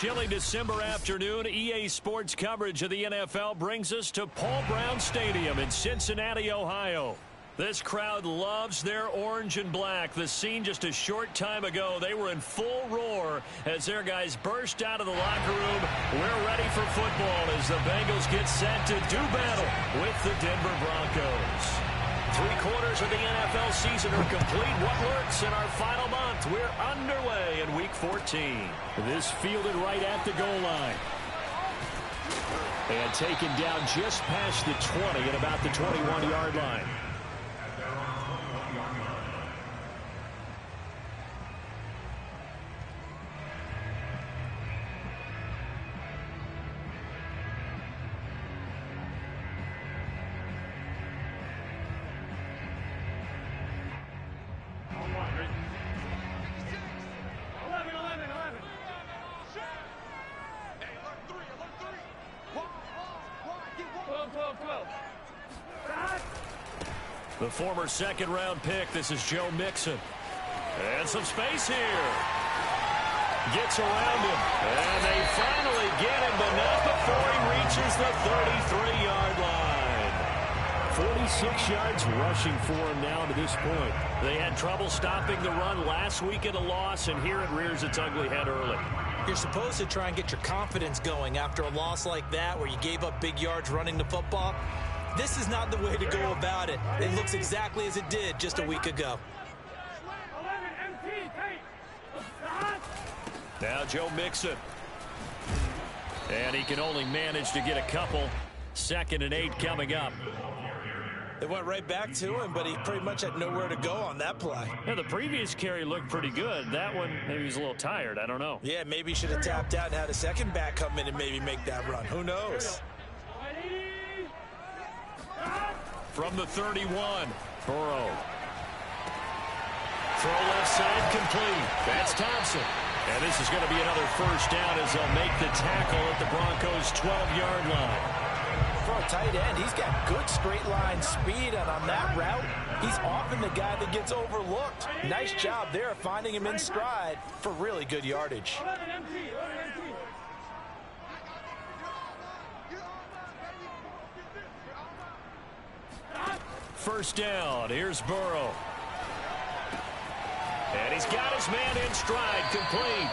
chilly December afternoon, EA Sports coverage of the NFL brings us to Paul Brown Stadium in Cincinnati, Ohio. This crowd loves their orange and black. The scene just a short time ago, they were in full roar as their guys burst out of the locker room. We're ready for football as the Bengals get set to do battle with the Denver Broncos. 3/4 of the NFL season are complete. What lurks in our final month? We're underway in Week 14. This fielded right at the goal line. And taken down just past the 20 at about the 21-yard line. The former second-round pick, this is Joe Mixon. And some space here. Gets around him. And they finally get him, but not before he reaches the 33-yard line. 46 yards rushing for him now to this point. They had trouble stopping the run last week in a loss, and here it rears its ugly head early. You're supposed to try and get your confidence going after a loss like that where you gave up big yards running the football. This is not the way to go about it. It looks exactly as it did just a week ago. Now Joe Mixon. And he can only manage to get a couple. 2nd and 8 coming up. They went right back to him, but he pretty much had nowhere to go on that play. Yeah, the previous carry looked pretty good. That one, maybe he was a little tired. I don't know. Yeah, maybe he should have tapped out and had a second back come in and maybe make that run. Who knows? From the 31, Burrow. Throw left side complete. That's Thompson. And this is going to be another first down as they'll make the tackle at the Broncos' 12-yard line. For a tight end, he's got good straight line speed, and on that route, he's often the guy that gets overlooked. Nice job there of finding him in stride for really good yardage. First down. Here's Burrow. And he's got his man in stride, complete.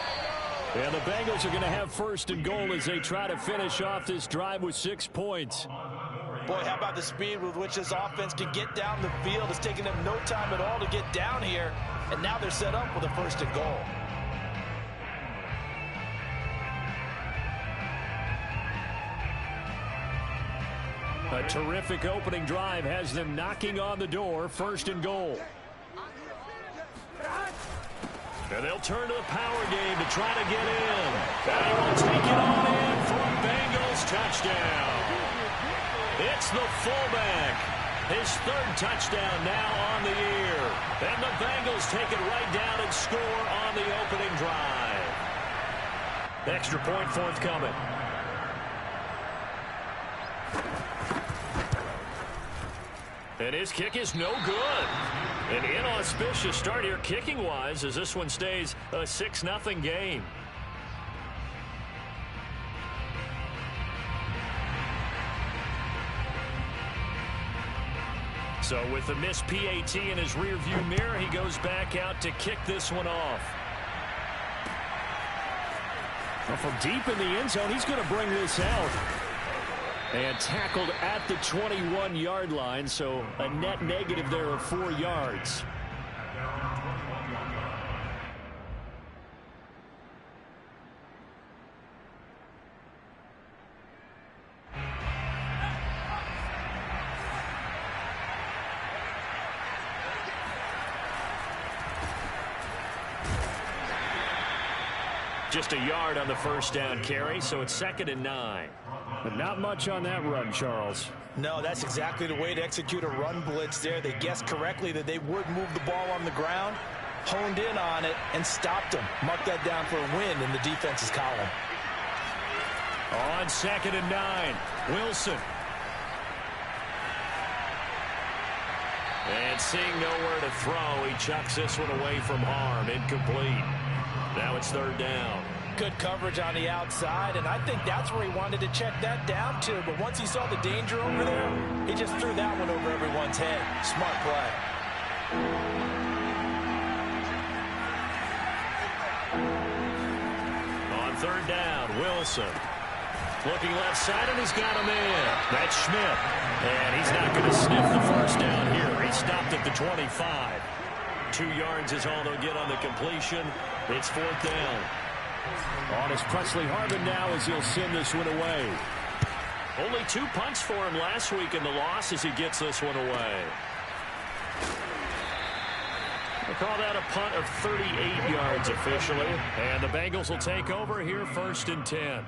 And the Bengals are going to have 1st and goal as they try to finish off this drive with 6 points. Boy, how about the speed with which this offense can get down the field? It's taken them no time at all to get down here. And now they're set up with a 1st and goal. A terrific opening drive has them knocking on the door. 1st and goal. And they'll turn to the power game to try to get in. And he will take it on in for a Bengals touchdown. It's the fullback. His 3rd touchdown now on the year. And the Bengals take it right down and score on the opening drive. Extra point forthcoming. And his kick is no good. An inauspicious start here kicking-wise as this one stays a 6-0 game. So with the missed PAT in his rearview mirror, he goes back out to kick this one off. Well, from deep in the end zone, he's going to bring this out. And tackled at the 21-yard line, so a net negative there of 4 yards. Just a yard on the first down carry, so it's 2nd and 9. But not much on that run, Charles. No, that's exactly the way to execute a run blitz there. They guessed correctly that they would move the ball on the ground, honed in on it, and stopped them. Mark that down for a win in the defense's column. On 2nd and 9, Wilson. And seeing nowhere to throw, he chucks this one away from harm. Incomplete. Now it's 3rd down. Good coverage on the outside, and I think that's where he wanted to check that down to. But once he saw the danger over there, he just threw that one over everyone's head. Smart play. On third down, Wilson. Looking left side, and he's got him in. That's Schmidt. And he's not going to sniff the first down here. He stopped at the 25. 2 yards is all they'll get on the completion. It's fourth down. On is Presley Harvin now as he'll send this one away. Only 2 punts for him last week in the loss as he gets this one away. We'll call that a punt of 38 yards officially. And the Bengals will take over here, 1st and 10.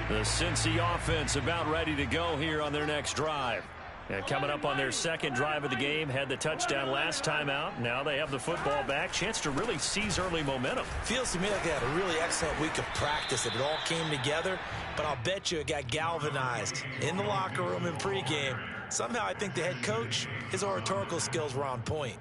The Cincy offense about ready to go here on their next drive. And coming up on their second drive of the game, had the touchdown last time out. Now they have the football back. Chance to really seize early momentum. Feels to me like they had a really excellent week of practice. It all came together, but I'll bet you it got galvanized in the locker room in pregame. Somehow I think the head coach, his oratorical skills were on point.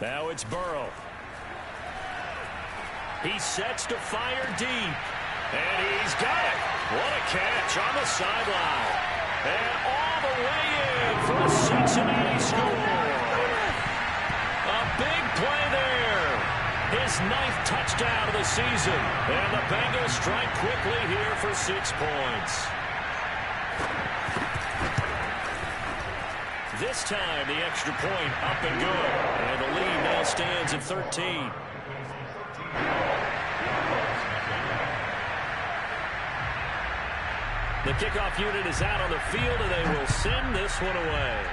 Now it's Burrow. He sets to fire deep. And he's got it. What a catch on the sideline. And all the way in for a Cincinnati score. A big play there. His 9th touchdown of the season. And the Bengals strike quickly here for 6 points. This time, the extra point up and good. And the lead now stands at 13. The kickoff unit is out on the field, and they will send this one away.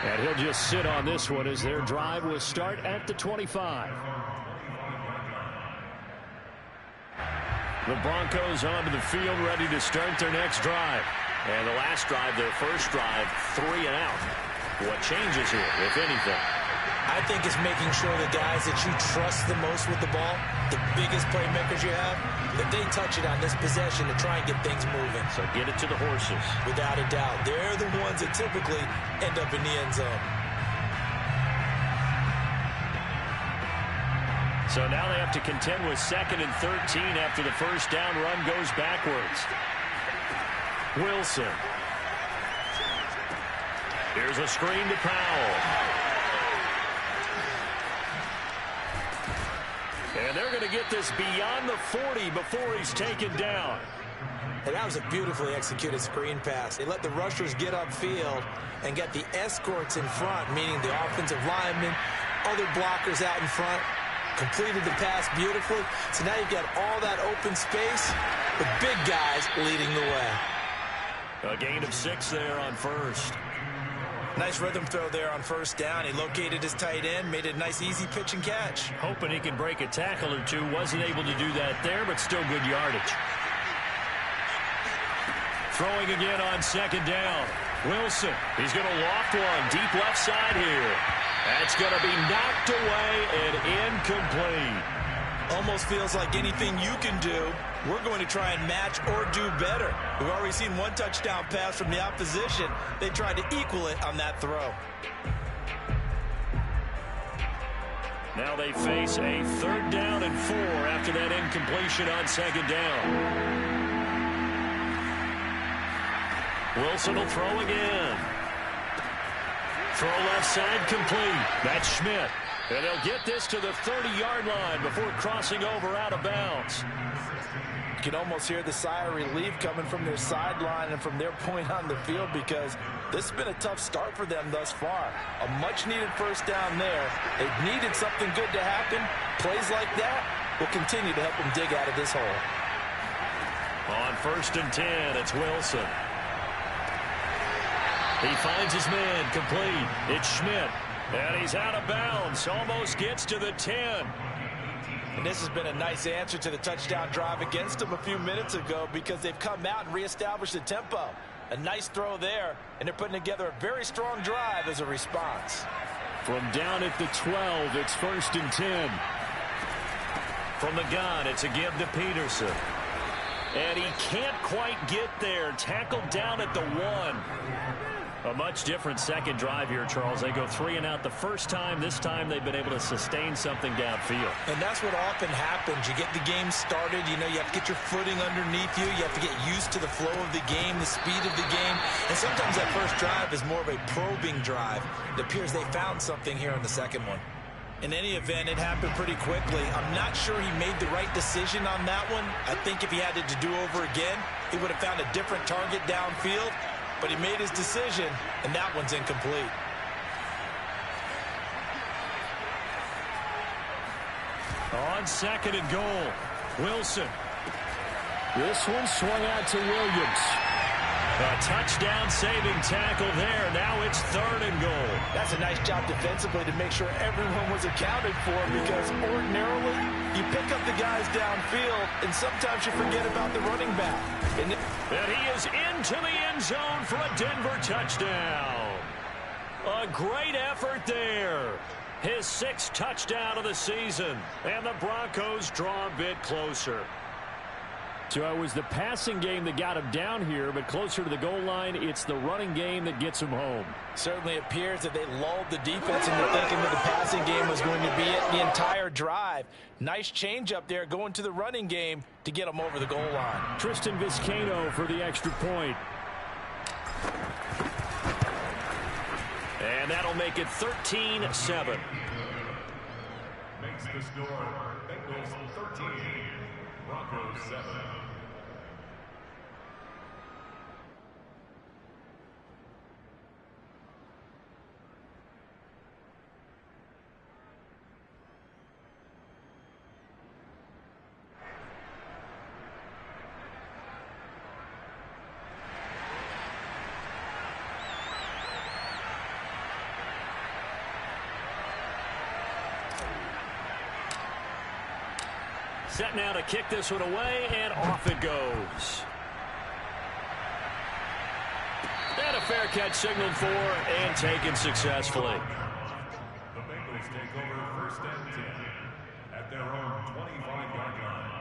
And he'll just sit on this one as their drive will start at the 25. The Broncos onto the field ready to start their next drive. And the last drive, their first drive, 3 and out. What changes here, if anything? I think it's making sure the guys that you trust the most with the ball, the biggest playmakers you have, that they touch it on this possession to try and get things moving. So get it to the horses. Without a doubt. They're the ones that typically end up in the end zone. So now they have to contend with 2nd and 13 after the first down run goes backwards. Wilson. Here's a screen to Powell. And they're going to get this beyond the 40 before he's taken down. And that was a beautifully executed screen pass. They let the rushers get upfield and get the escorts in front, meaning the offensive linemen, other blockers out in front. Completed the pass beautifully. So now you've got all that open space with big guys leading the way. A gain of 6 there on first. Nice rhythm throw there on first down. He located his tight end, made a nice easy pitch and catch. Hoping he can break a tackle or two. Wasn't able to do that there, but still good yardage. Throwing again on 2nd down. Wilson, he's going to loft one deep left side here. That's going to be knocked away and incomplete. Almost feels like anything you can do, we're going to try and match or do better. We've already seen one touchdown pass from the opposition. They tried to equal it on that throw. Now they face a 3rd down and 4 after that incompletion on 2nd down. Wilson will throw again. Throw left side complete. That's Schmidt. And they'll get this to the 30-yard line before crossing over out of bounds. You can almost hear the sigh of relief coming from their sideline and from their point on the field, because this has been a tough start for them thus far. A much-needed first down there. They've needed something good to happen. Plays like that will continue to help them dig out of this hole. On 1st and 10, it's Wilson. He finds his man complete. It's Schmidt. And he's out of bounds. Almost gets to the 10. And this has been a nice answer to the touchdown drive against them a few minutes ago, because they've come out and reestablished the tempo. A nice throw there, and they're putting together a very strong drive as a response. From down at the 12, it's 1st and 10. From the gun, it's a give to Peterson. And he can't quite get there. Tackled down at the 1. A much different second drive here, Charles. They go 3 and out the first time. This time they've been able to sustain something downfield. And that's what often happens. You get the game started. You know, you have to get your footing underneath you. You have to get used to the flow of the game, the speed of the game. And sometimes that first drive is more of a probing drive. It appears they found something here in the second one. In any event, it happened pretty quickly. I'm not sure he made the right decision on that one. I think if he had it to do over again, he would have found a different target downfield. But he made his decision, and that one's incomplete. On 2nd and goal, Wilson. This one swung out to Williams. A touchdown saving tackle there. Now it's 3rd and goal. That's a nice job defensively to make sure everyone was accounted for, because ordinarily you pick up the guys downfield and sometimes you forget about the running back. And he is into the end zone for a Denver touchdown. A great effort there. His 6th touchdown of the season. And the Broncos draw a bit closer. So it was the passing game that got him down here, but closer to the goal line, it's the running game that gets him home. Certainly appears that they lulled the defense into thinking that the passing game was going to be it the entire drive. Nice change up there going to the running game to get them over the goal line. Tristan Vizcaino for the extra point. And that'll make it 13-7. Makes the score Bengals 13, Broncos 7. Set now to kick this one away, and off it goes. And a fair catch signaled for and taken successfully. The Bengals take over 1st and 10 at their own 25-yard line.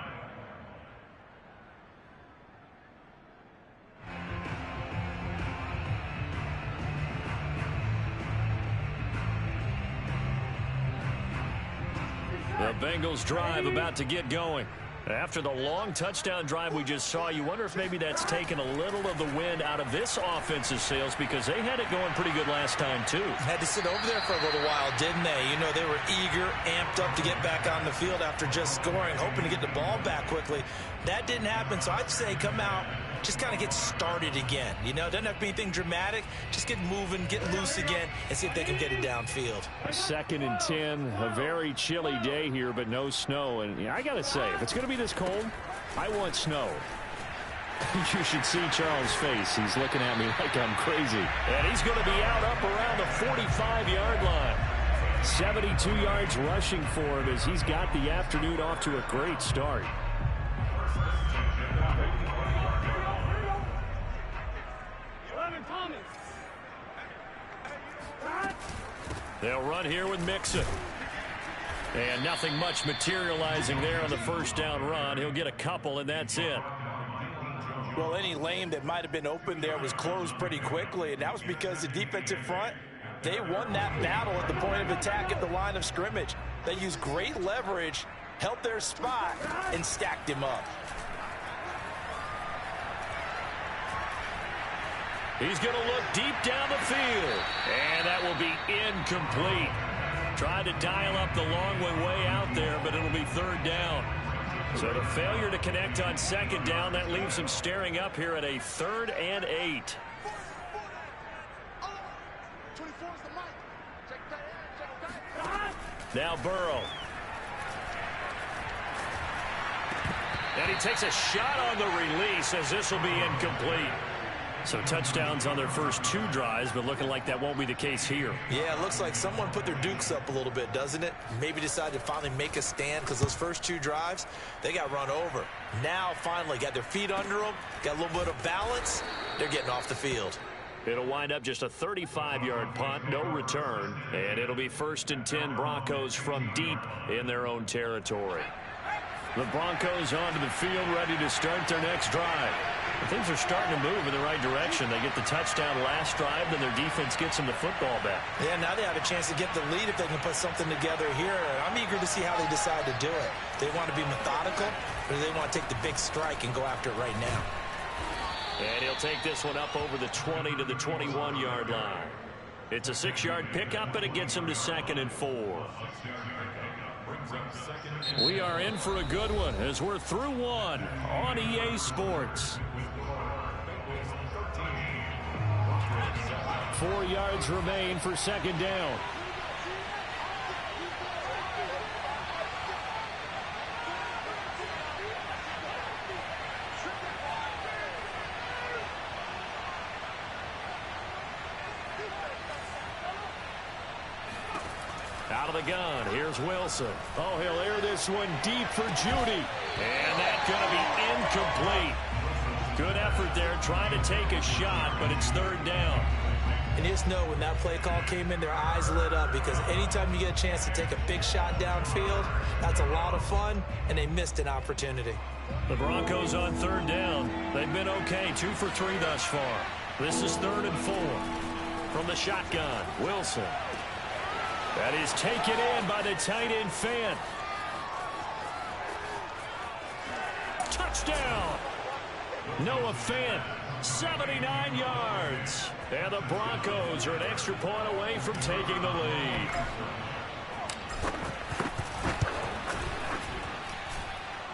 The Bengals drive about to get going. After the long touchdown drive we just saw, you wonder if maybe that's taken a little of the wind out of this offense's sails, because they had it going pretty good last time too. Had to sit over there for a little while, didn't they? You know, they were eager, amped up to get back on the field after just scoring, hoping to get the ball back quickly. That didn't happen, so I'd say come out, just kind of get started again. You know, doesn't have to be anything dramatic. Just get moving, get loose again, and see if they can get it downfield. 2nd and 10, a very chilly day here, but no snow. And I got to say, if it's going to be this cold, I want snow. You should see Charles' face. He's looking at me like I'm crazy. And he's going to be out up around the 45-yard line. 72 yards rushing for him as he's got the afternoon off to a great start. They'll run here with Mixon. And nothing much materializing there on the first down run. He'll get a couple, and that's it. Well, any lane that might have been open there was closed pretty quickly, and that was because the defensive front, they won that battle at the point of attack at the line of scrimmage. They used great leverage, held their spot, and stacked him up. He's going to look deep down the field, and that will be incomplete. Tried to dial up the long way out there, but it'll be 3rd down. So the failure to connect on 2nd down, that leaves him staring up here at a 3rd and 8. Now Burrow. And he takes a shot on the release as this will be incomplete. So touchdowns on their first 2 drives, but looking like that won't be the case here. Yeah, it looks like someone put their dukes up a little bit, doesn't it? Maybe decided to finally make a stand, because those first 2 drives, they got run over. Now, finally, got their feet under them, got a little bit of balance. They're getting off the field. It'll wind up just a 35-yard punt, no return, and it'll be 1st and 10 Broncos from deep in their own territory. The Broncos onto the field, ready to start their next drive. Things are starting to move in the right direction. They get the touchdown last drive, then their defense gets them the football back. Yeah, now they have a chance to get the lead if they can put something together here. I'm eager to see how they decide to do it. They want to be methodical, or do they want to take the big strike and go after it right now? And he'll take this one up over the 20 to the 21-yard line. It's a 6-yard pickup, and it gets him to 2nd and 4. We are in for a good one as we're through one on EA Sports. 4 yards remain for 2nd down. Out of the gun, here's Wilson. Oh, he'll air this one deep for Judy. And that's going to be incomplete. Good effort there, trying to take a shot, but it's 3rd down. And you just know when that play call came in, their eyes lit up, because anytime you get a chance to take a big shot downfield, that's a lot of fun, and they missed an opportunity. The Broncos on 3rd down. They've been okay, 2 for 3 thus far. This is 3rd and 4. From the shotgun, Wilson. That is taken in by the tight end Fant. Touchdown! Noah Fant, 79 yards. And the Broncos are an extra point away from taking the lead.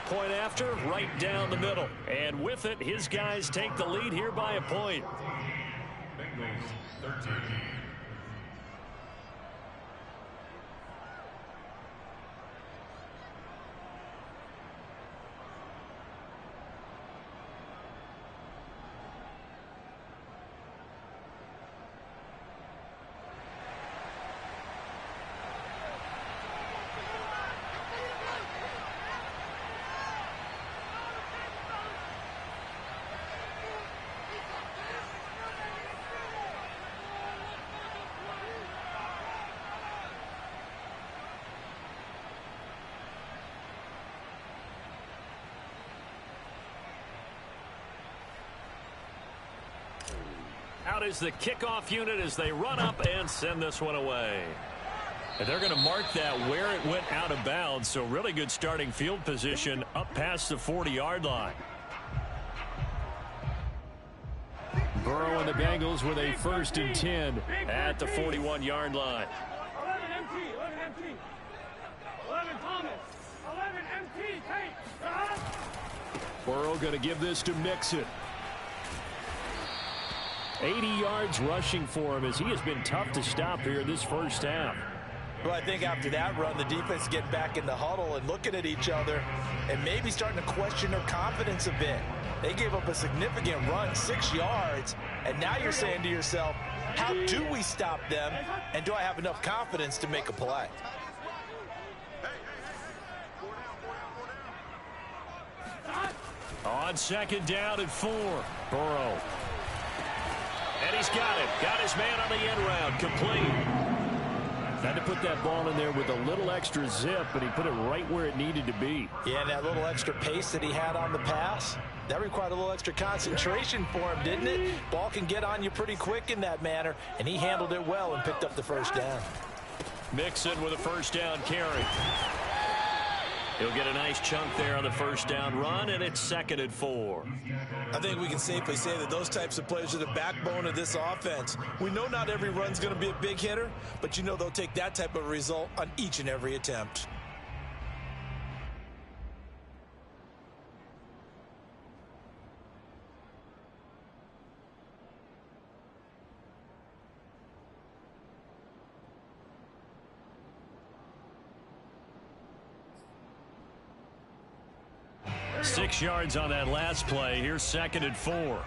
Point after, right down the middle. And with it, his guys take the lead here by a point. Bengals 13. Out is the kickoff unit as they run up and send this one away. And they're going to mark that where it went out of bounds, so really good starting field position up past the 40-yard line. Burrow and the Bengals with a 1st and 10 at the 41-yard line. 11 empty, 11 empty. 11 Thomas, 11 empty, take. Burrow going to give this to Mixon. 80 yards rushing for him as he has been tough to stop here this first half. Well, I think after that run, the defense get back in the huddle and looking at each other and maybe starting to question their confidence a bit. They gave up a significant run, 6 yards, and now you're saying to yourself, how do we stop them, and do I have enough confidence to make a play? On 2nd down and 4, Burrow. And he's got it. Got his man on the end round. Complete. Had to put that ball in there with a little extra zip, but he put it right where it needed to be. Yeah, and that little extra pace that he had on the pass, that required a little extra concentration for him, didn't it? Ball can get on you pretty quick in that manner, and he handled it well and picked up the 1st down. Mixon with a 1st down carry. He'll get a nice chunk there on the 1st down run, and it's 2nd and 4. I think we can safely say that those types of players are the backbone of this offense. We know not every run's going to be a big hitter, but you know they'll take that type of result on each and every attempt. Six yards on that last play. Here's 2nd and 4.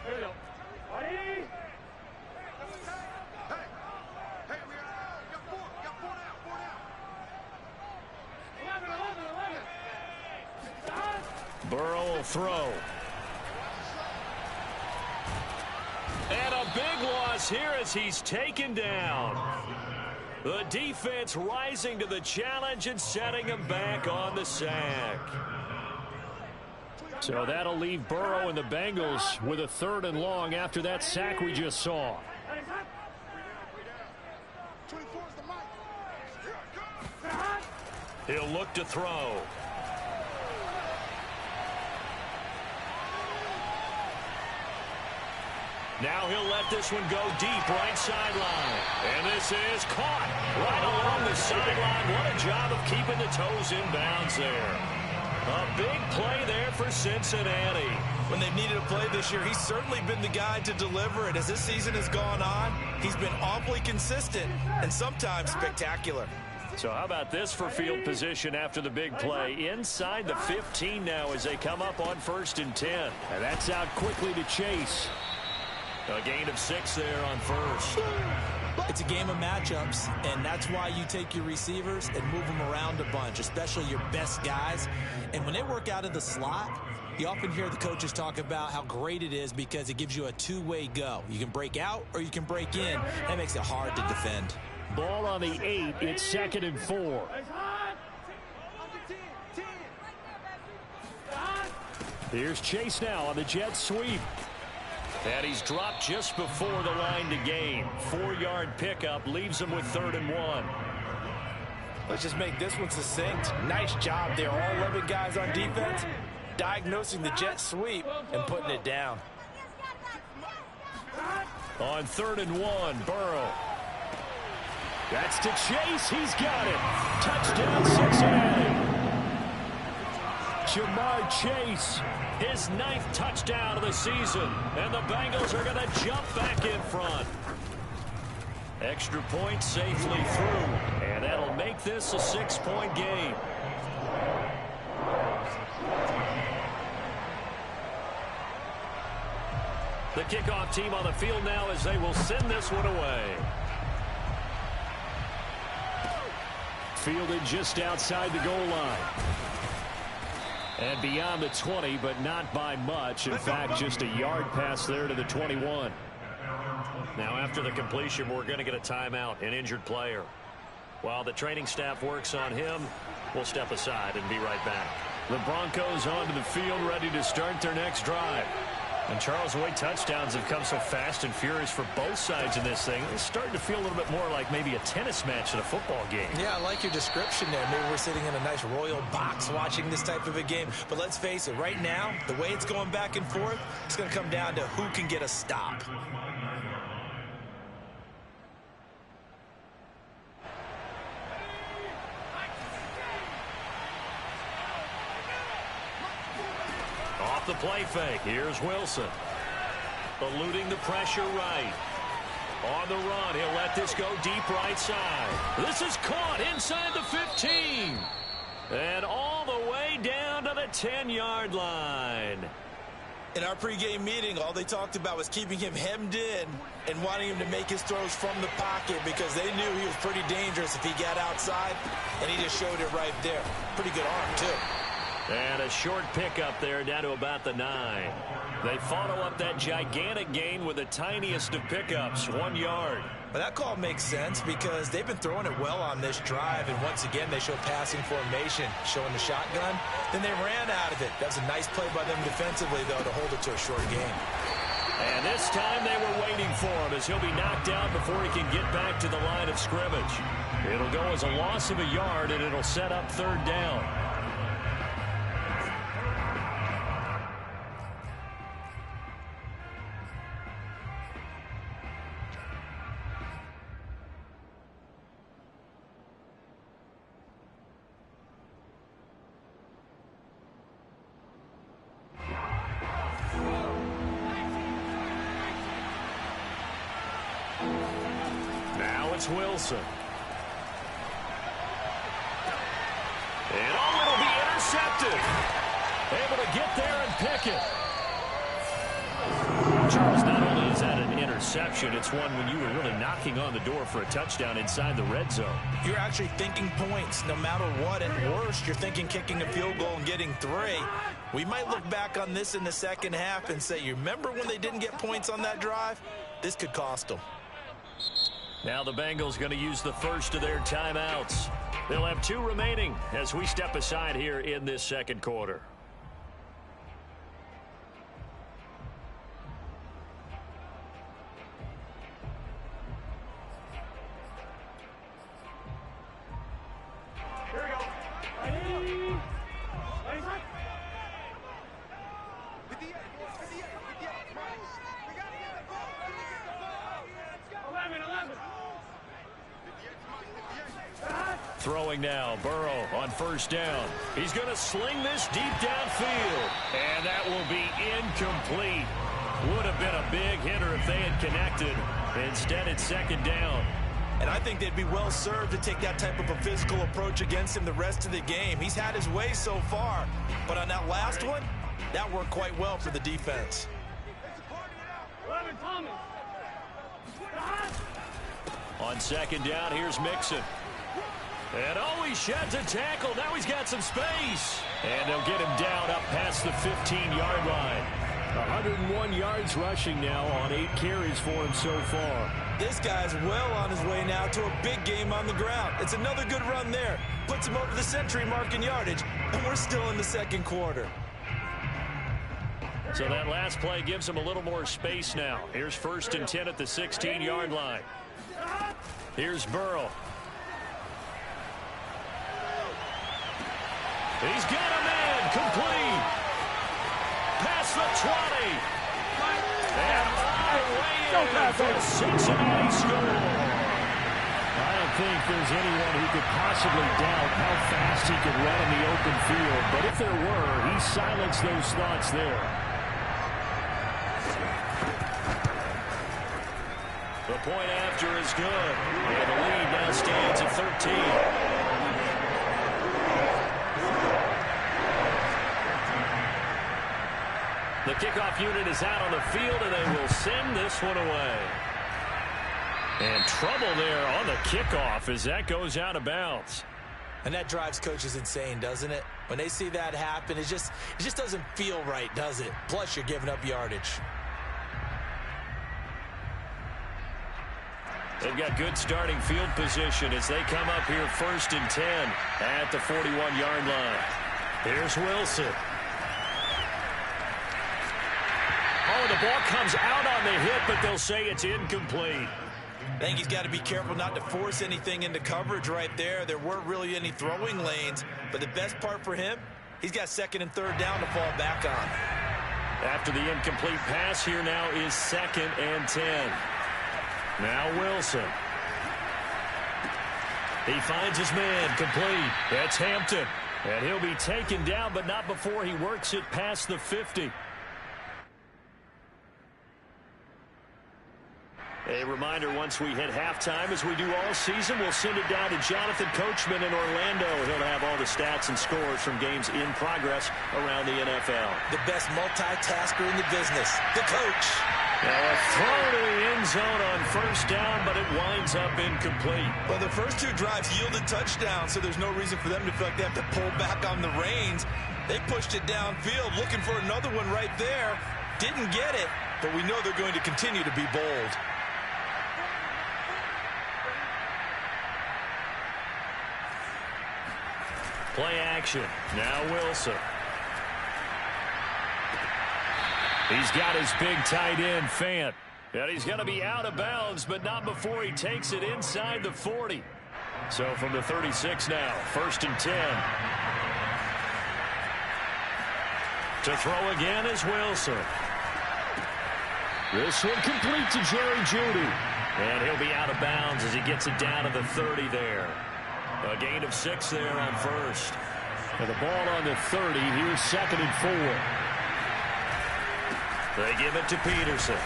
Burrow will throw. And a big loss is here as he's taken down. The defense rising to the challenge and setting him back on the sack. So that'll leave Burrow and the Bengals with a 3rd and long after that sack we just saw. He'll look to throw. Now he'll let this one go deep right sideline. And this is caught right along the sideline. What a job of keeping the toes in bounds there. A big play there for Cincinnati. When they've needed a play this year, he's certainly been the guy to deliver it. As this season has gone on, he's been awfully consistent and sometimes spectacular. So how about this for field position after the big play? Inside the 15 now as they come up on 1st and 10. And that's out quickly to Chase. A gain of 6 there on 1st. It's a game of matchups, and that's why you take your receivers and move them around a bunch, especially your best guys. And when they work out of the slot, you often hear the coaches talk about how great it is because it gives you a two-way go. You can break out or you can break in. That makes it hard to defend. Ball on the 8. It's 2nd and 4. Here's Chase now on the jet sweep. And he's dropped just before the line to gain. 4-yard pickup leaves him with 3rd and 1. Let's just make this one succinct. Nice job there. All 11 guys on defense diagnosing the jet sweep and putting it down. On 3rd and 1, Burrow. That's to Chase. He's got it. Touchdown, Cincinnati. Jamar Chase, his 9th touchdown of the season. And the Bengals are going to jump back in front. Extra point safely through. And that'll make this a 6-point game. The kickoff team on the field now as they will send this one away. Fielded just outside the goal line. And beyond the 20, but not by much. In fact, just a yard pass there to the 21. Now, after the completion, we're going to get a timeout, an injured player. While the training staff works on him, we'll step aside and be right back. The Broncos onto the field, ready to start their next drive. And Charles, the way touchdowns have come so fast and furious for both sides in this thing, it's starting to feel a little bit more like maybe a tennis match than a football game. Yeah, I like your description there. Maybe we're sitting in a nice royal box watching this type of a game. But let's face it, right now, the way it's going back and forth, it's going to come down to who can get a stop. Off the play fake. Here's Wilson. Eluding the pressure right. On the run, he'll let this go deep right side. This is caught inside the 15. And all the way down to the 10-yard line. In our pregame meeting, all they talked about was keeping him hemmed in and wanting him to make his throws from the pocket because they knew he was pretty dangerous if he got outside, and he just showed it right there. Pretty good arm, too. And a short pickup there down to about the 9. They follow up that gigantic gain with the tiniest of pickups, 1 yard. But that call makes sense because they've been throwing it well on this drive, and once again they show passing formation, showing the shotgun. Then they ran out of it. That's a nice play by them defensively, though, to hold it to a short game. And this time they were waiting for him as he'll be knocked down before he can get back to the line of scrimmage. It'll go as a loss of a yard, and it'll set up 3rd down. It's Wilson. And oh, it'll be intercepted. Able to get there and pick it. Charles, not only is that an interception, it's one when you were really knocking on the door for a touchdown inside the red zone. You're actually thinking points no matter what. At worst, you're thinking kicking a field goal and getting 3. We might look back on this in the second half and say, you remember when they didn't get points on that drive? This could cost them. Now the Bengals going to use the first of their timeouts. They'll have 2 remaining as we step aside here in this second quarter. Here we go. Ready? Ready, set. 11. Throwing now, Burrow on first down. He's going to sling this deep downfield, and that will be incomplete. Would have been a big hitter if they had connected. Instead, it's second down. And I think they'd be well served to take that type of a physical approach against him the rest of the game. He's had his way so far, but on that last one, that worked quite well for the defense. 11, Thomas. On second down, here's Mixon. And he sheds a tackle. Now he's got some space. And they'll get him down up past the 15-yard line. 101 yards rushing now on 8 carries for him so far. This guy's well on his way now to a big game on the ground. It's another good run there. Puts him over the century mark in yardage, and we're still in the second quarter. So that last play gives him a little more space now. Here's first and 10 at the 16-yard line. Here's Burrow. He's got him in. Complete. Past the 20. And all the way in for a Cincinnati score. I don't think there's anyone who could possibly doubt how fast he could run in the open field. But if there were, he silenced those thoughts there. The point after is good. And the lead now stands at 13. The kickoff unit is out on the field, and they will send this one away. And trouble there on the kickoff as that goes out of bounds. And that drives coaches insane, doesn't it? When they see that happen, it just doesn't feel right, does it? Plus, you're giving up yardage. They've got good starting field position as they come up here first and 10 at the 41-yard line. Here's Wilson. Oh, the ball comes out on the hit, but they'll say it's incomplete. I think he's got to be careful not to force anything into coverage right there. There weren't really any throwing lanes, but the best part for him, he's got second and third down to fall back on. After the incomplete pass, here now is second and 10. Now Wilson. He finds his man complete. That's Hampton. And he'll be taken down, but not before he works it past the 50. A reminder, once we hit halftime, as we do all season, we'll send it down to Jonathan Coachman in Orlando. He'll have all the stats and scores from games in progress around the NFL. The best multitasker in the business, the coach. Now a throw to the end zone on first down, but it winds up incomplete. Well, the first 2 drives yielded touchdowns, so there's no reason for them to feel like they have to pull back on the reins. They pushed it downfield, looking for another one right there. Didn't get it, but we know they're going to continue to be bold. Play action. Now Wilson. He's got his big tight end, Fant. And he's going to be out of bounds, but not before he takes it inside the 40. So from the 36 now, first and 10. To throw again is Wilson. This one complete to Jerry Jeudy. And he'll be out of bounds as he gets it down to the 30 there. A gain of 6 there on first. And the ball on the 30. Here's second and 4. They give it to Peterson.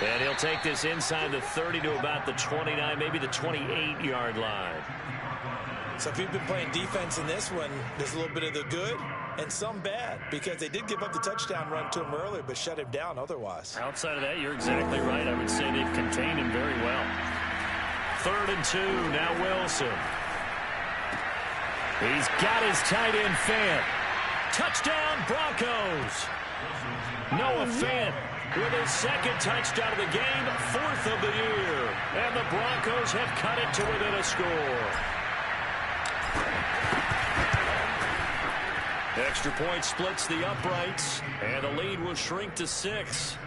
And he'll take this inside the 30 to about the 29, maybe the 28-yard line. So if you've been playing defense in this one, there's a little bit of the good and some bad, because they did give up the touchdown run to him earlier, but shut him down otherwise. Outside of that, you're exactly right. I would say they've contained him very well. Third and 2, now Wilson. He's got his tight end, Fant. Touchdown, Broncos. Noah Fant with his second touchdown of the game, 4th of the year. And the Broncos have cut it to within a score. Extra point splits the uprights, and the lead will shrink to 6.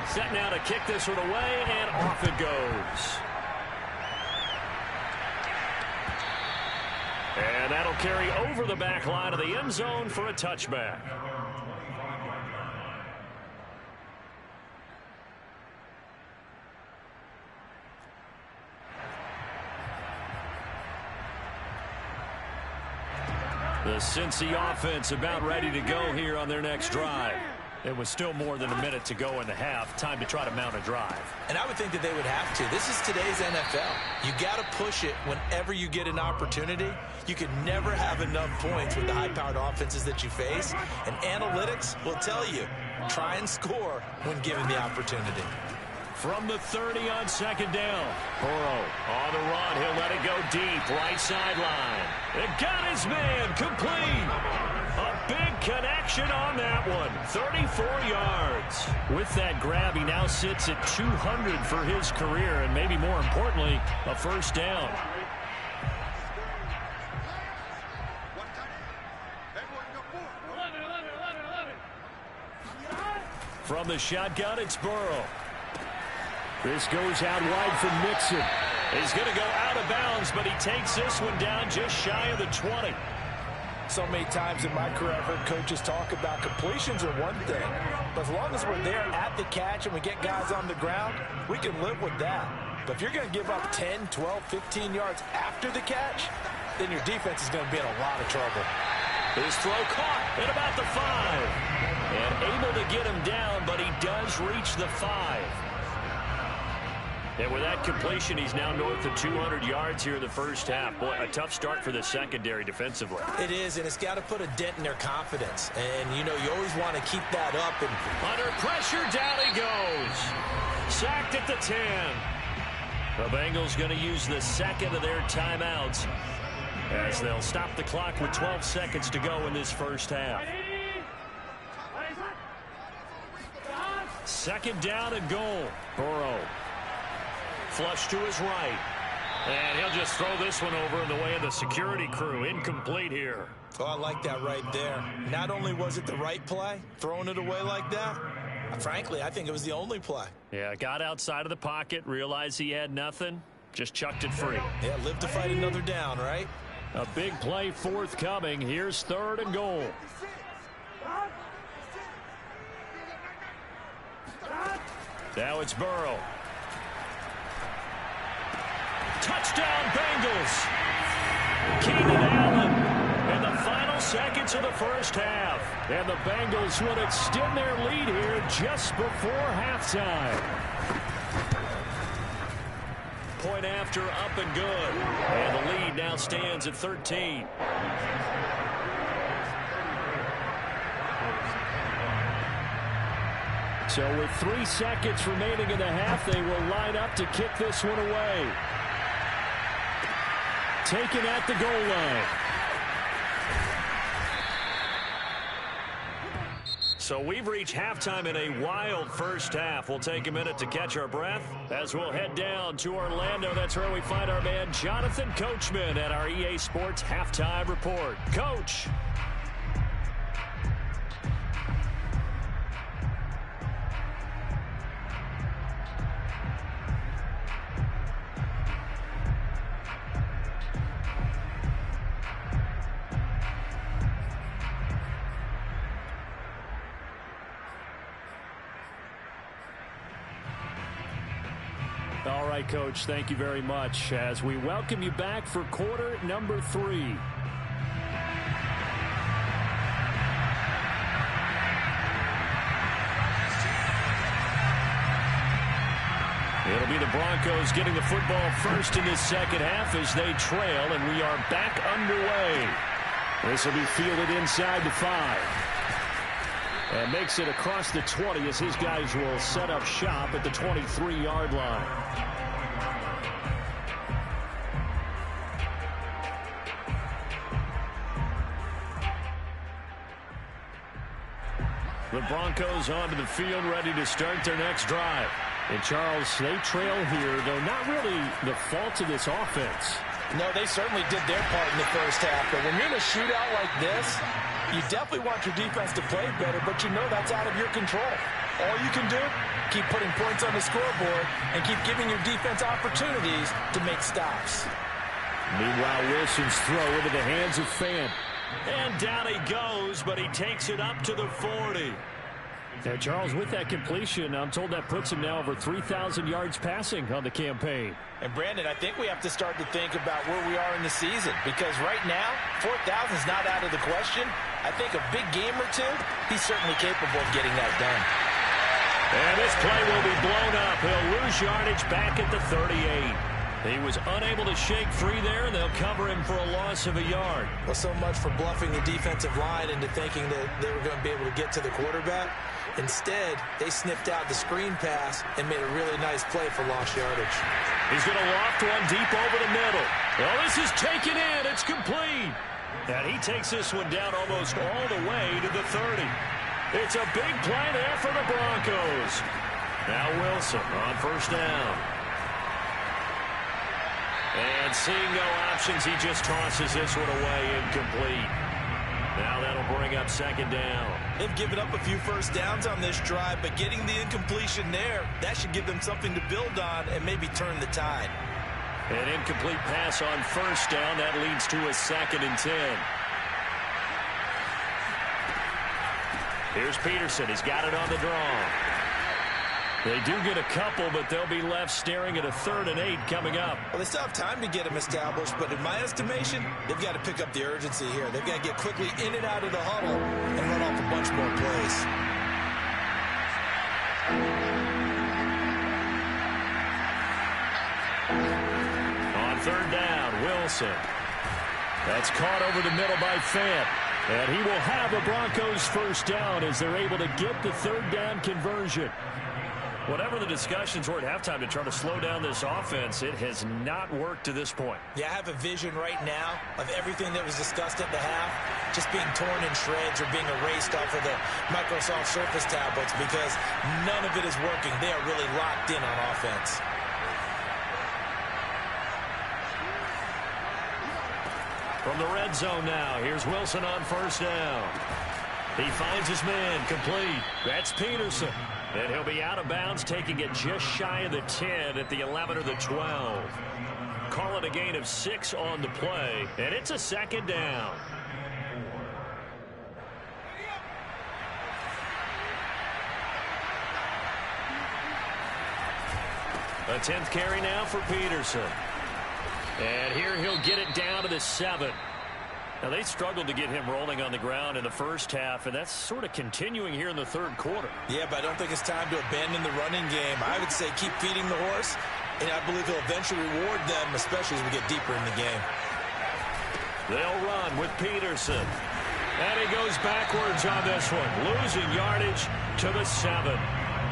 Set now to kick this one away, and off it goes. And that'll carry over the back line of the end zone for a touchback. The Cincy offense about ready to go here on their next drive. It was still more than a minute to go in the half. Time to try to mount a drive. And I would think that they would have to. This is today's NFL. You got to push it whenever you get an opportunity. You can never have enough points with the high-powered offenses that you face. And analytics will tell you, try and score when given the opportunity. From the 30 on second down. Burrow on the run. He'll let it go deep. Right sideline. It got his man complete. A big connection on that one. 34 yards. With that grab, he now sits at 200 for his career, and maybe more importantly, a first down. From the shotgun, it's Burrow. This goes out wide from Mixon. He's going to go out of bounds, but he takes this one down just shy of the 20. So many times in my career, I've heard coaches talk about completions are one thing. But as long as we're there at the catch and we get guys on the ground, we can live with that. But if you're going to give up 10, 12, 15 yards after the catch, then your defense is going to be in a lot of trouble. His throw caught at about the 5. And able to get him down, but he does reach the 5. And with that completion, he's now north of 200 yards here in the first half. Boy, a tough start for the secondary defensively. It is, and it's got to put a dent in their confidence. And, you know, you always want to keep that up. And under pressure, down he goes. Sacked at the 10. The Bengals going to use the second of their timeouts as they'll stop the clock with 12 seconds to go in this first half. Second down and goal. Burrow. Flush to his right. And he'll just throw this one over in the way of the security crew. Incomplete here. Oh, I like that right there. Not only was it the right play, throwing it away like that, frankly, I think it was the only play. Yeah, got outside of the pocket, realized he had nothing, just chucked it free. Yeah, live to fight another down, right? A big play forthcoming. Here's third and goal. Now it's Burrow. Touchdown, Bengals. Keenan Allen in the final seconds of the first half. And the Bengals will extend their lead here just before halftime. Point after, up and good. And the lead now stands at 13. So with 3 seconds remaining in the half, they will line up to kick this one away. Taken at the goal line. So we've reached halftime in a wild first half. We'll take a minute to catch our breath as we'll head down to Orlando. That's where we find our man Jonathan Coachman at our EA Sports Halftime Report. Coach. All right, Coach, thank you very much as we welcome you back for quarter number 3. It'll be the Broncos getting the football first in this second half as they trail, and we are back underway. This will be fielded inside the 5. And makes it across the 20 as his guys will set up shop at the 23-yard line. The Broncos onto the field, ready to start their next drive. And Charles, they trail here, though not really the fault of this offense. No, they certainly did their part in the first half. But when you're in a shootout like this, you definitely want your defense to play better, but you know that's out of your control. All you can do, keep putting points on the scoreboard and keep giving your defense opportunities to make stops. Meanwhile, Wilson's throw into the hands of Fant. And down he goes, but he takes it up to the 40. Now, Charles, with that completion, I'm told that puts him now over 3,000 yards passing on the campaign. And, Brandon, I think we have to start to think about where we are in the season, because right now, 4,000 is not out of the question. I think a big game or two, he's certainly capable of getting that done. And this play will be blown up. He'll lose yardage back at the 38. He was unable to shake free there, and they'll cover him for a loss of a yard. Well, so much for bluffing the defensive line into thinking that they were going to be able to get to the quarterback. Instead, they sniffed out the screen pass and made a really nice play for lost yardage. He's going to loft one deep over the middle. Well, this is taken in. It's complete. And he takes this one down almost all the way to the 30. It's a big play there for the Broncos. Now Wilson on first down. And seeing no options, he just tosses this one away incomplete. Now that'll bring up second down. They've given up a few first downs on this drive, but getting the incompletion there, that should give them something to build on and maybe turn the tide. An incomplete pass on first down. That leads to a 2nd and 10. Here's Peterson. He's got it on the draw. They do get a couple, but they'll be left staring at a 3rd and 8 coming up. Well, they still have time to get them established, but in my estimation, they've got to pick up the urgency here. They've got to get quickly in and out of the huddle and run off a bunch more plays. On 3rd down, Wilson. That's caught over the middle by Fant. And he will have the Broncos first down as they're able to get the 3rd down conversion. Whatever the discussions were at halftime to try to slow down this offense, it has not worked to this point. Yeah, I have a vision right now of everything that was discussed at the half just being torn in shreds or being erased off of the Microsoft Surface tablets because none of it is working. They are really locked in on offense. From the red zone now, here's Wilson on first down. He finds his man, complete. That's Peterson. And he'll be out of bounds, taking it just shy of the 10 at the 11 or the 12. Call it a gain of 6 on the play, and it's a 2nd down. A 10th carry now for Peterson. And here he'll get it down to the 7. Now, they struggled to get him rolling on the ground in the first half, and that's sort of continuing here in the 3rd quarter. Yeah, but I don't think it's time to abandon the running game. I would say keep feeding the horse, and I believe he'll eventually reward them, especially as we get deeper in the game. They'll run with Peterson. And he goes backwards on this one, losing yardage to the 7.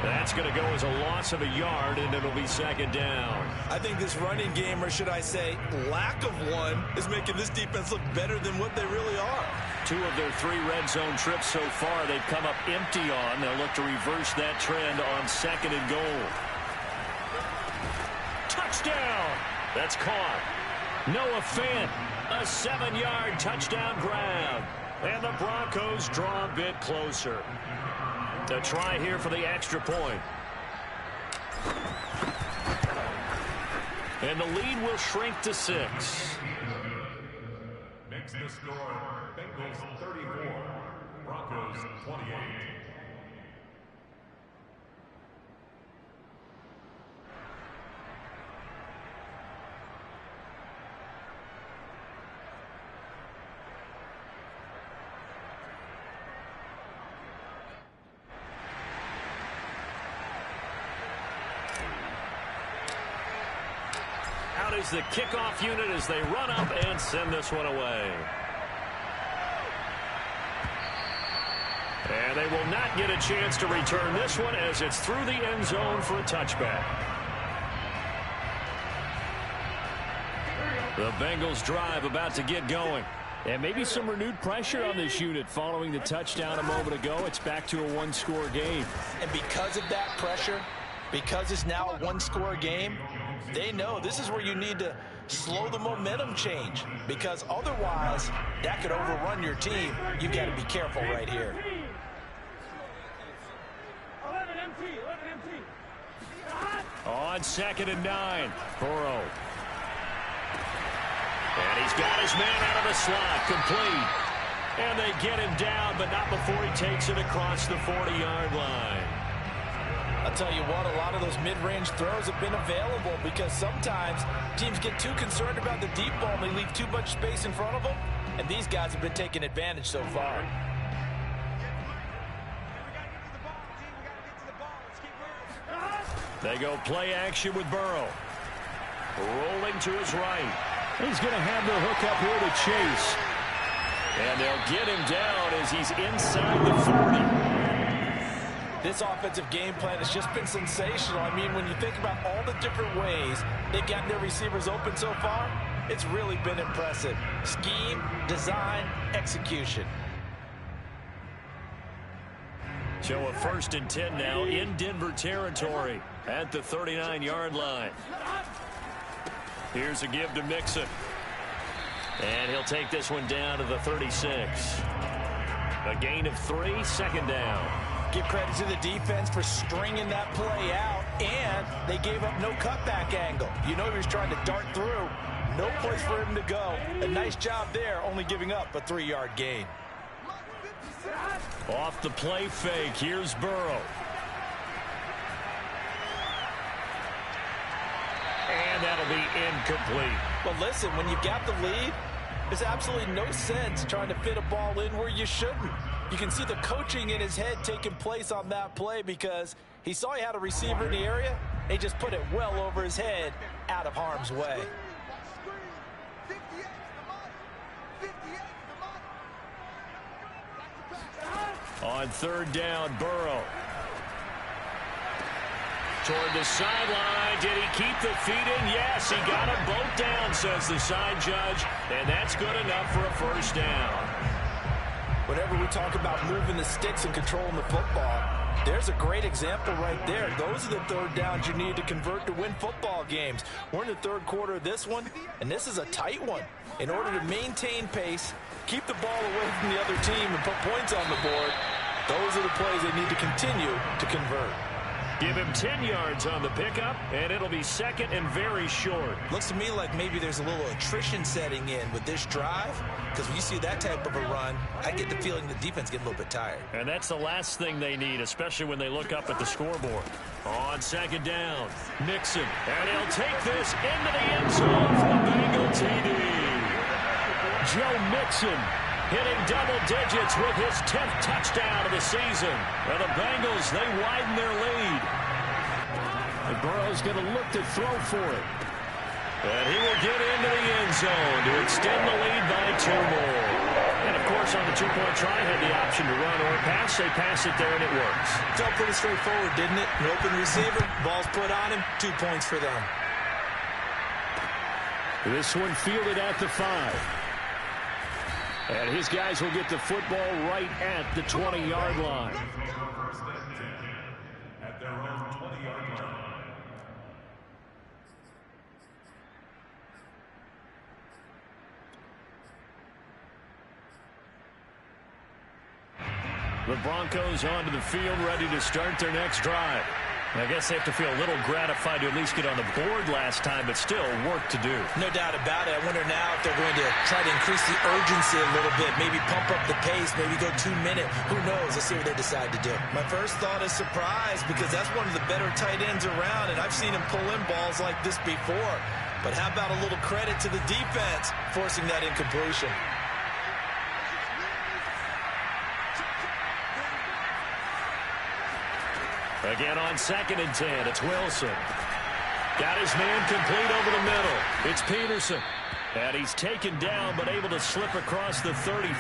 That's going to go as a loss of a yard, and it'll be 2nd down. I think this running game, or should I say lack of one, is making this defense look better than what they really are. 2 of their 3 red zone trips so far they've come up empty on. They'll look to reverse that trend on 2nd and goal. Touchdown! That's caught. Noah Fant, a 7-yard touchdown grab. And the Broncos draw a bit closer. A try here for the extra point. And the lead will shrink to 6. Makes the score Bengals 34, Broncos 28. Out is the kickoff unit as they run up and send this one away. And they will not get a chance to return this one as it's through the end zone for a touchback. The Bengals drive about to get going. And maybe some renewed pressure on this unit following the touchdown a moment ago. It's back to a one-score game. And because of that pressure, because it's now a one-score game, they know this is where you need to slow the momentum change, because otherwise that could overrun your team. You've got to be careful right here. 11 MT. On 2nd and 9, Burrow. And he's got his man out of the slot, complete. And they get him down, but not before he takes it across the 40-yard line. I'll tell you what, a lot of those mid-range throws have been available because sometimes teams get too concerned about the deep ball and they leave too much space in front of them. And these guys have been taking advantage so far. They go play action with Burrow. Rolling to his right. He's going to have the hook up here to Chase. And they'll get him down as he's inside the 40. This offensive game plan has just been sensational. I mean, when you think about all the different ways they've gotten their receivers open so far, it's really been impressive. Scheme, design, execution. So a 1st and 10 now in Denver territory at the 39-yard line. Here's a give to Mixon. And he'll take this one down to the 36. A gain of 3, 2nd down. Give credit to the defense for stringing that play out, and they gave up no cutback angle. You know he was trying to dart through. No place for him to go. A nice job there, only giving up a 3-yard gain. Off the play fake, here's Burrow. And that'll be incomplete. Well, listen, when you've got the lead, there's absolutely no sense trying to fit a ball in where you shouldn't. You can see the coaching in his head taking place on that play because he saw he had a receiver in the area. He just put it well over his head, out of harm's way. On 3rd down, Burrow. Toward the sideline. Did he keep the feet in? Yes, he got them both down, says the side judge. And that's good enough for a 1st down. Whenever we talk about moving the sticks and controlling the football, there's a great example right there. Those are the 3rd downs you need to convert to win football games. We're in the 3rd quarter of this one, and this is a tight one. In order to maintain pace, keep the ball away from the other team, and put points on the board, those are the plays they need to continue to convert. Give him 10 yards on the pickup, and it'll be 2nd and very short. Looks to me like maybe there's a little attrition setting in with this drive, because when you see that type of a run, I get the feeling the defense gets a little bit tired. And that's the last thing they need, especially when they look up at the scoreboard. On 2nd down, Mixon, and he'll take this into the end zone for the Bengal TD. Joe Mixon hitting double digits with his 10th touchdown of the season. And the Bengals, they widen their lead. And Burrow's going to look to throw for it. And he will get into the end zone to extend the lead by 2 more. And, of course, on the 2-point try, had the option to run or pass. They pass it there, and it works. Felt pretty straightforward, didn't it? An open receiver, ball's put on him, 2 points for them. This one fielded at the 5. And his guys will get the football right at the 20-yard line. 1st and 10 at their own 20-yard line. The Broncos onto the field, ready to start their next drive. I guess they have to feel a little gratified to at least get on the board last time, but still work to do. No doubt about it. I wonder now if they're going to try to increase the urgency a little bit, maybe pump up the pace, maybe go 2 minute. Who knows? Let's see what they decide to do. My first thought is surprise, because that's one of the better tight ends around, and I've seen him pull in balls like this before. But how about a little credit to the defense forcing that incompletion? Again on 2nd and 10, it's Wilson. Got his man complete over the middle. It's Peterson. And he's taken down, but able to slip across the 35.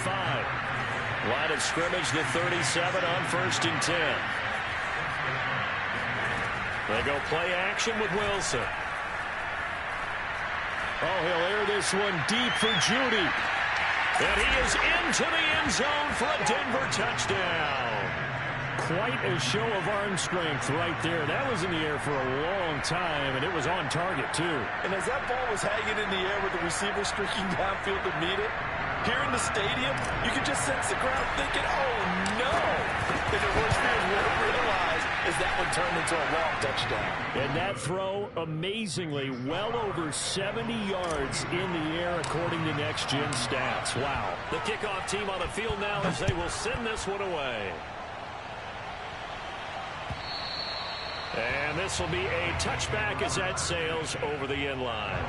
Line of scrimmage, the 37 on 1st and 10. They go play action with Wilson. Oh, he'll air this one deep for Judy. And he is into the end zone for a Denver touchdown. Quite a show of arm strength right there. That was in the air for a long time, and it was on target, too. And as that ball was hanging in the air with the receiver streaking downfield to meet it, here in the stadium, you could just sense the crowd thinking, oh, no. And the worst fears won't realize is that one turned into a long touchdown. And that throw, amazingly, well over 70 yards in the air, according to Next Gen Stats. Wow. The kickoff team on the field now as they will send this one away. And this will be a touchback as that sails over the end line.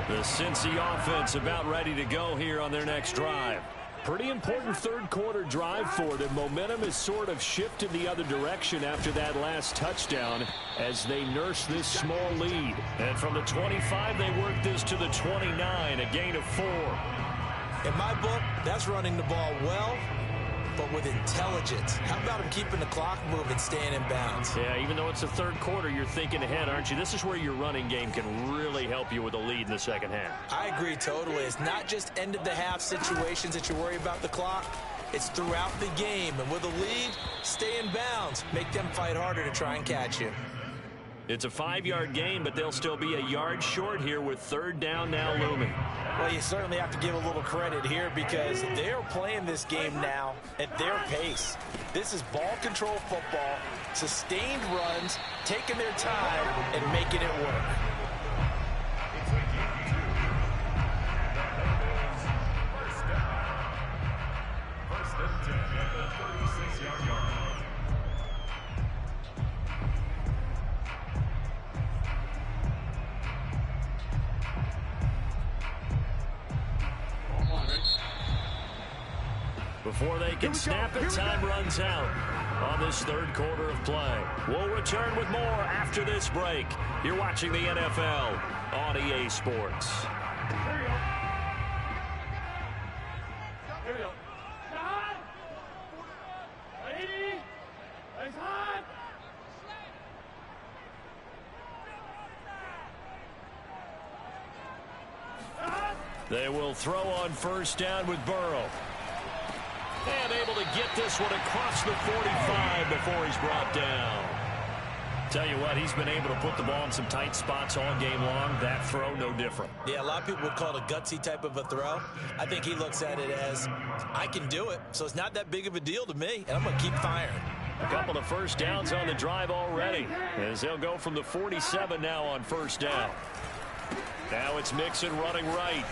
The Cincy offense about ready to go here on their next drive. Pretty important third quarter drive for them. Momentum has sort of shifted the other direction after that last touchdown as they nurse this small lead. And from the 25, they work this to the 29, a gain of 4. In my book, that's running the ball well, but with intelligence. How about him keeping the clock moving, staying in bounds? Yeah, even though it's the third quarter, you're thinking ahead, aren't you? This is where your running game can really help you with a lead in the second half. I agree totally. It's not just end-of-the-half situations that you worry about the clock. It's throughout the game. And with a lead, stay in bounds. Make them fight harder to try and catch you. It's a 5-yard gain, but they'll still be a yard short here with third down now looming. Well, you certainly have to give a little credit here because they're playing this game now at their pace. This is ball control football, sustained runs, taking their time, and making it work. First and 10 at the 36-yard line. Before they can snap it, time runs out on this third quarter of play. We'll return with more after this break. You're watching the NFL on EA Sports. Here we go. Stop. Ready. Legs hot. They will throw on first down with Burrow. And able to get this one across the 45 before he's brought down. Tell you what, he's been able to put the ball in some tight spots all game long. That throw, no different. Yeah, a lot of people would call it a gutsy type of a throw. I think he looks at it as, I can do it, so it's not that big of a deal to me, and I'm going to keep firing. A couple of first downs on the drive already, as they'll go from the 47 now on first down. Now it's Mixon running right.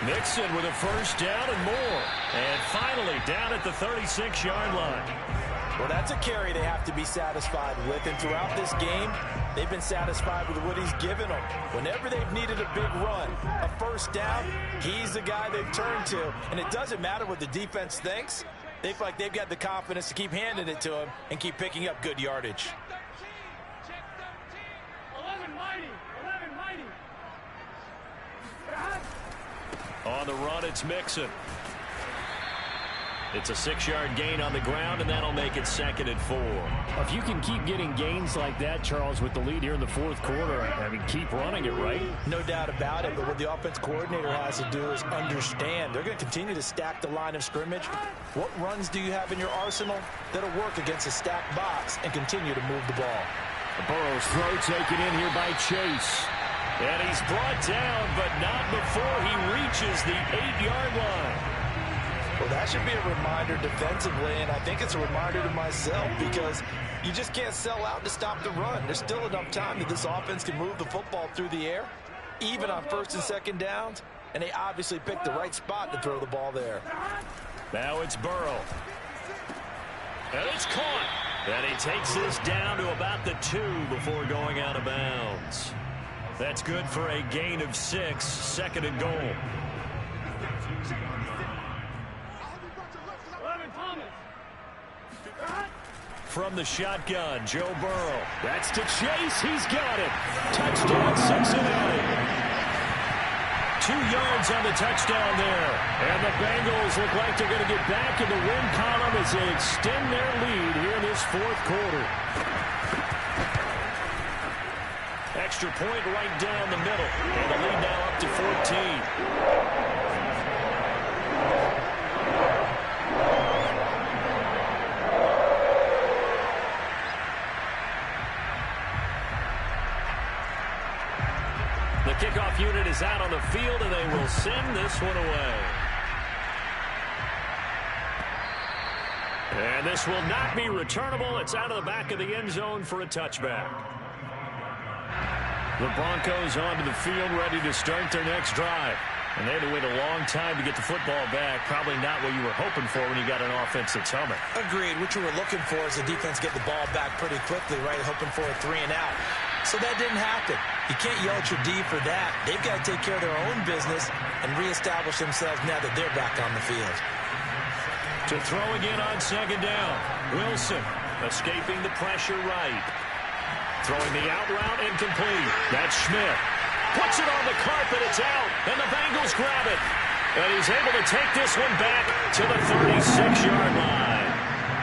Mixon with a first down and more. And finally down at the 36-yard line. Well, that's a carry they have to be satisfied with. And throughout this game, they've been satisfied with what he's given them. Whenever they've needed a big run, a first down, he's the guy they've turned to. And it doesn't matter what the defense thinks. They feel like they've got the confidence to keep handing it to him and keep picking up good yardage. 11 mighty. 11 mighty. On the run, it's Mixon. It's a 6-yard gain on the ground, and that'll make it 2nd and 4. If you can keep getting gains like that, Charles, with the lead here in the fourth quarter, I mean, keep running it, right? No doubt about it, but what the offense coordinator has to do is understand. They're going to continue to stack the line of scrimmage. What runs do you have in your arsenal that'll work against a stacked box and continue to move the ball? Burrow's throw taken in here by Chase. And he's brought down, but not before he reaches the 8-yard line. Well, that should be a reminder defensively, and I think it's a reminder to myself because you just can't sell out to stop the run. There's still enough time that this offense can move the football through the air, even on first and second downs, and they obviously picked the right spot to throw the ball there. Now it's Burrow. And it's caught. And he takes this down to about the 2 before going out of bounds. That's good for a gain of 6, 2nd and goal. 11 Thomas. From the shotgun, Joe Burrow. That's to Chase. He's got it. Touchdown, Cincinnati. 2 yards on the touchdown there. And the Bengals look like they're going to get back in the win column as they extend their lead here in this fourth quarter. Extra point right down the middle. And the lead now up to 14. Kickoff unit is out on the field, and they will send this one away. And this will not be returnable. It's out of the back of the end zone for a touchback. The Broncos onto the field, ready to start their next drive. And they had to wait a long time to get the football back. Probably not what you were hoping for when you got an offense that's humming. Agreed. What you were looking for is the defense get the ball back pretty quickly, right? Hoping for a 3 and out. So that didn't happen. You can't yell at your D for that. They've got to take care of their own business and reestablish themselves now that they're back on the field. To throw again on second down. Wilson escaping the pressure right. Throwing the out route incomplete. That's Schmidt. Puts it on the carpet. It's out. And the Bengals grab it. And he's able to take this one back to the 36-yard line.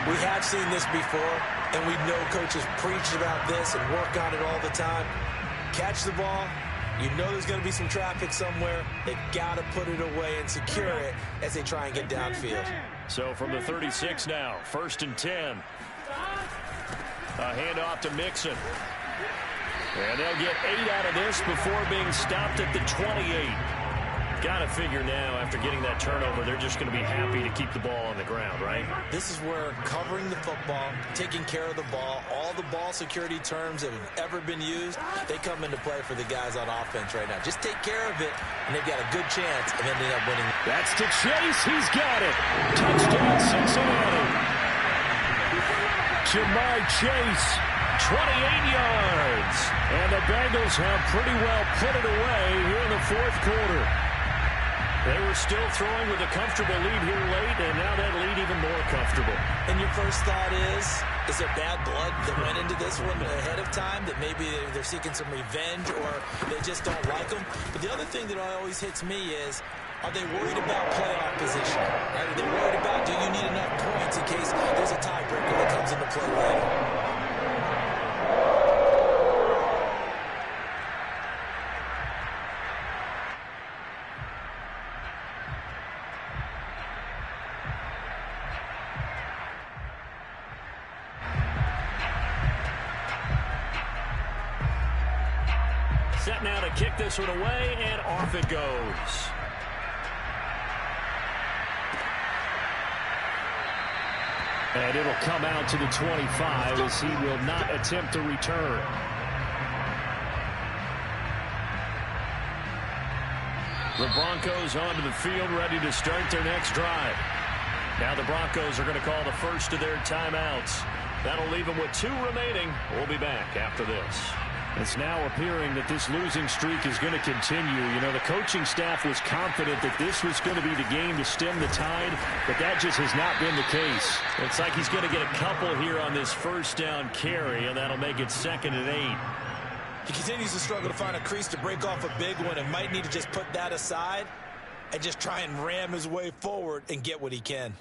We have seen this before, and we know coaches preach about this and work on it all the time. Catch the ball. You know there's going to be some traffic somewhere. They've got to put it away and secure it as they try and get downfield. So from the 36 now, 1st and 10. A handoff to Mixon. And they'll get 8 out of this before being stopped at the 28. Got to figure now, after getting that turnover, they're just going to be happy to keep the ball on the ground, right? This is where covering the football, taking care of the ball, all the ball security terms that have ever been used, they come into play for the guys on offense right now. Just take care of it, and they've got a good chance of ending up winning. That's to Chase. He's got it. Touchdown, Cincinnati. Jamar Chase, 28 yards. And the Bengals have pretty well put it away here in the 4th quarter. They were still throwing with a comfortable lead here late, and now that lead even more comfortable. And your first thought is there bad blood that went into this one ahead of time, that maybe they're seeking some revenge or they just don't like them? But the other thing that always hits me is, are they worried about playoff position? Right? Are they worried about, do you need enough points in case there's a tiebreaker that comes into play later? Set now to kick this one away, and off it goes. And it'll come out to the 25 as he will not attempt to return. The Broncos onto the field, ready to start their next drive. Now the Broncos are going to call the first of their timeouts. That'll leave them with 2 remaining. We'll be back after this. It's now appearing that this losing streak is going to continue. You know, the coaching staff was confident that this was going to be the game to stem the tide, but that just has not been the case. Looks like he's going to get a couple here on this first down carry, and that'll make it 2nd and 8. He continues to struggle to find a crease to break off a big one, and might need to just put that aside and just try and ram his way forward and get what he can.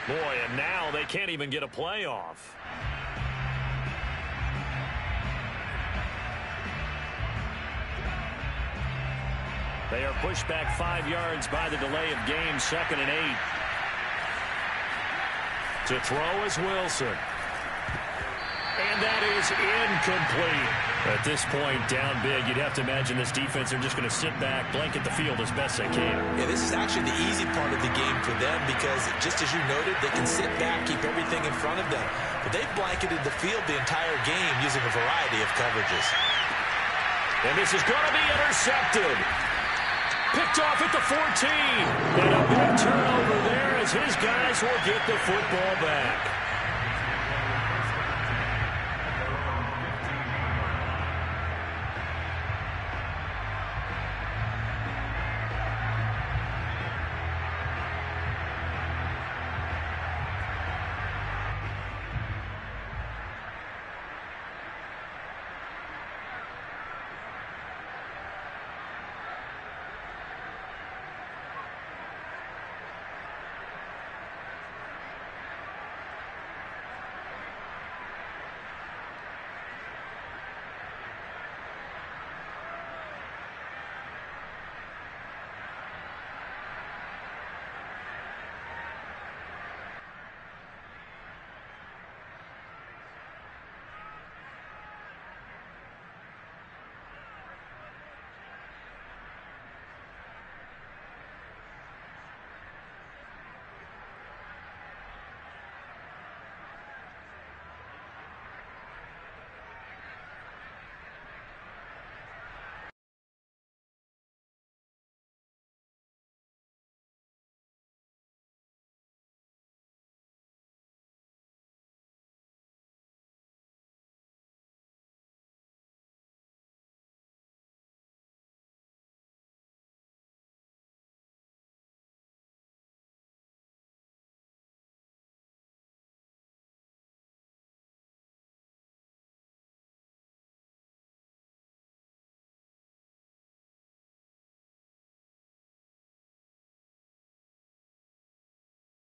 Boy, and now they can't even get a playoff. They are pushed back 5 yards by the delay of game, 2nd and 8. To throw is Wilson. And that is incomplete. At this point, down big, you'd have to imagine this defense are just going to sit back, blanket the field as best they can. Yeah, this is actually the easy part of the game for them because, just as you noted, they can sit back, keep everything in front of them. But they've blanketed the field the entire game using a variety of coverages. And this is going to be intercepted. Picked off at the 14. And a big turnover there as his guys will get the football back.